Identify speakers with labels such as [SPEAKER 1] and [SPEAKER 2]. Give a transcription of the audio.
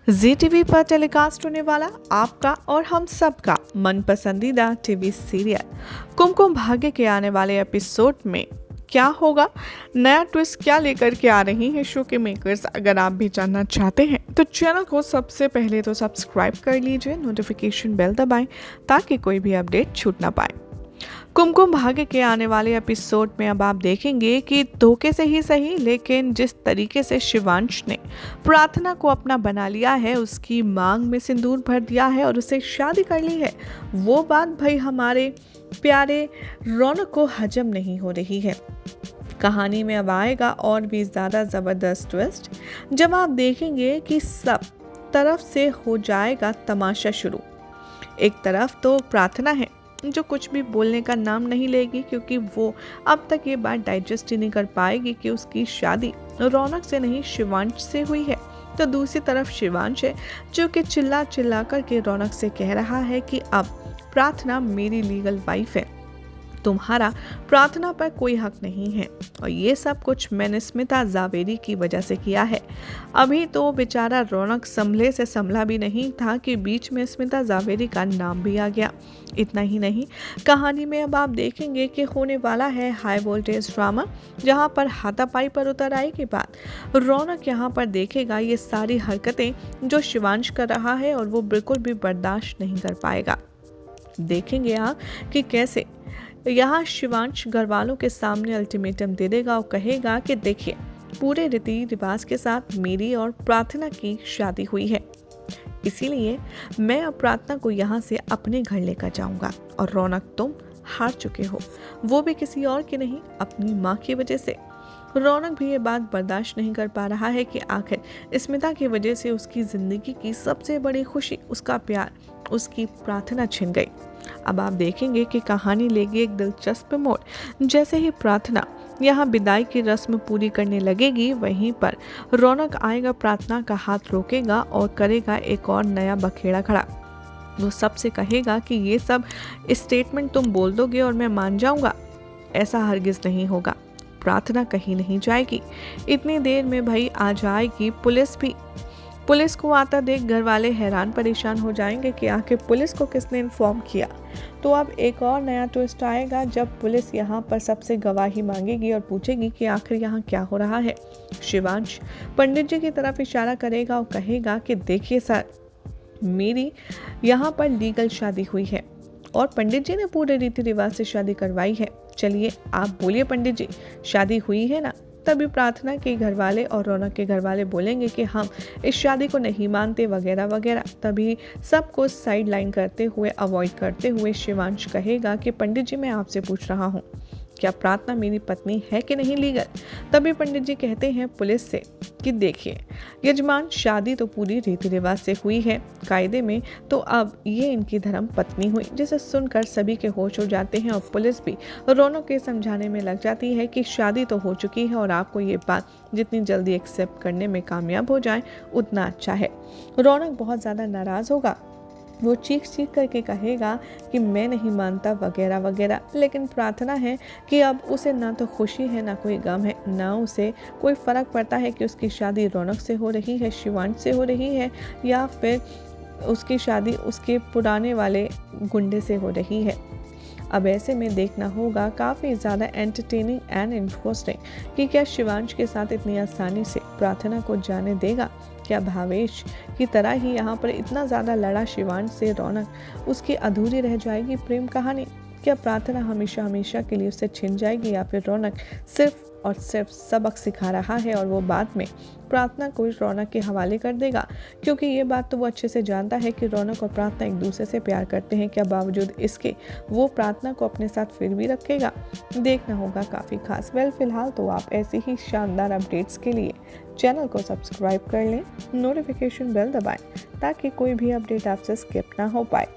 [SPEAKER 1] जी TV पर telecast होने वाला आपका और हम सबका मन पसंदीदा टीवी सीरियल कुमकुम भाग्य के आने वाले एपिसोड में क्या होगा, नया ट्विस्ट क्या लेकर के आ रही है शो के मेकर्स। अगर आप भी जानना चाहते हैं तो चैनल को सबसे पहले तो सब्सक्राइब कर लीजिए, नोटिफिकेशन बेल दबाएं ताकि कोई भी अपडेट छूट ना पाए। कुमकुम भाग्य के आने वाले एपिसोड में अब आप देखेंगे कि धोखे से ही सही, लेकिन जिस तरीके से शिवांश ने प्रार्थना को अपना बना लिया है, उसकी मांग में सिंदूर भर दिया है और उसे शादी कर ली है, वो बात भाई हमारे प्यारे रौनक को हजम नहीं हो रही है। कहानी में अब आएगा और भी ज़्यादा ज़बरदस्त ट्विस्ट, जब आप देखेंगे कि सब तरफ से हो जाएगा तमाशा शुरू। एक तरफ तो प्रार्थना है जो कुछ भी बोलने का नाम नहीं लेगी, क्योंकि वो अब तक ये बात डाइजेस्ट ही नहीं कर पाएगी कि उसकी शादी रौनक से नहीं शिवांश से हुई है। तो दूसरी तरफ शिवांश है जो कि चिल्ला चिल्ला करके रौनक से कह रहा है कि अब प्रार्थना मेरी लीगल वाइफ है, तुम्हारा प्रार्थना पर कोई हक नहीं है, और ये सब कुछ मैंने स्मिता जावेरी की वजह से किया है। अभी तो बेचारा रौनक संभले से संभला भी नहीं था कि बीच में स्मिता जावेरी का नाम भी आ गया। इतना ही नहीं, कहानी में अब आप देखेंगे कि होने वाला है हाई वोल्टेज ड्रामा, जहां पर हाथापाई पर उतर आए के बाद रौनक यहां पर देखेगा ये सारी हरकतें जो शिवांश कर रहा है और वो बिल्कुल भी बर्दाश्त नहीं कर पाएगा। देखेंगे आप कि कैसे यहाँ शिवांश घर वालों के सामने अल्टीमेटम दे देगा और कहेगा कि देखिए, पूरे रीति रिवाज के साथ मेरी और प्रार्थना की शादी हुई है, इसीलिए मैं अब प्रार्थना को यहाँ से अपने घर लेकर जाऊंगा, और रौनक तुम हार चुके हो, वो भी किसी और की नहीं, अपनी माँ की वजह से। रौनक भी ये बात बर्दाश्त नहीं कर पा रहा है कि आखिर स्मिता की वजह से उसकी जिंदगी की सबसे बड़ी खुशी, उसका प्यार, उसकी प्रार्थना छिन गई। अब आप देखेंगे कि कहानी लेगी एक दिलचस्प मोड़। जैसे ही प्रार्थना यहाँ विदाई की रस्म पूरी करने लगेगी, वहीं पर रौनक आएगा, प्रार्थना का हाथ रोकेगा और करेगा एक और नया बखेड़ा खड़ा। वो सबसे कहेगा कि ये सब स्टेटमेंट तुम बोल दोगे और मैं मान जाऊंगा, ऐसा हरगिज नहीं होगा। प्रार्थना कहीं नहीं जाएगी, इतनी देर में भाई आ जाएगी पुलिस भी। पुलिस को आता देख घर वाले हैरान परेशान हो जाएंगे कि आखिर पुलिस को किसने इन्फॉर्म किया। तो अब एक और नया ट्विस्ट आएगा जब पुलिस यहाँ पर सबसे गवाही मांगेगी और पूछेगी कि आखिर यहाँ क्या हो रहा है। शिवांश पंडित जी की तरफ इशारा करेगा और कहेगा कि देखिए सर, मेरी यहाँ पर लीगल शादी हुई है और पंडित जी ने पूरे रीति रिवाज से शादी करवाई है। चलिए आप बोलिए पंडित जी, शादी हुई है ना? तभी प्रार्थना के घर वाले और रौनक के घर वाले बोलेंगे कि हम इस शादी को नहीं मानते वगैरह वगैरह। तभी सबको साइड लाइन करते हुए, अवॉइड करते हुए शिवांश कहेगा कि पंडित जी मैं आपसे पूछ रहा हूँ, क्या प्रार्थना मेरी पत्नी है कि नहीं लीगल? तभी पंडित जी कहते हैं पुलिस से कि देखिए यजमान, शादी तो पूरी रीति रिवाज से हुई है कायदे में, तो अब ये इनकी धर्म पत्नी हुई। जिसे सुनकर सभी के होश हो जाते हैं और पुलिस भी रौनक के समझाने में लग जाती है कि शादी तो हो चुकी है और आपको ये बात जितनी जल्दी एक्सेप्ट करने में कामयाब हो जाए उतना अच्छा है। रौनक बहुत ज़्यादा नाराज़ होगा, वो चीख चीख करके कहेगा कि मैं नहीं मानता वगैरह वगैरह। लेकिन प्रार्थना है कि अब उसे ना तो खुशी है ना कोई गम है, ना उसे कोई फ़र्क पड़ता है कि उसकी शादी रौनक से हो रही है, शिवांश से हो रही है, या फिर उसकी शादी उसके पुराने वाले गुंडे से हो रही है। अब ऐसे में देखना होगा काफ़ी ज़्यादा एंटरटेनिंग एंड इंटरेस्टिंग कि क्या शिवांश के साथ इतनी आसानी से प्रार्थना को जाने देगा। क्या भावेश की तरह ही यहाँ पर इतना ज़्यादा लड़ा शिवांश से रौनक, उसकी अधूरी रह जाएगी प्रेम कहानी। क्या प्रार्थना हमेशा हमेशा के लिए उससे छिन जाएगी, या फिर रौनक सिर्फ और सिर्फ सबक सिखा रहा है और वो बाद में प्रार्थना को रौनक के हवाले कर देगा, क्योंकि ये बात तो वो अच्छे से जानता है कि रौनक और प्रार्थना एक दूसरे से प्यार करते हैं। क्या बावजूद इसके वो प्रार्थना को अपने साथ फिर भी रखेगा? देखना होगा काफ़ी खास। फिलहाल तो आप ऐसी ही शानदार अपडेट्स के लिए चैनल को सब्सक्राइब कर लें, नोटिफिकेशन बेल दबाएं ताकि कोई भी अपडेट आपसे स्किप ना हो पाए।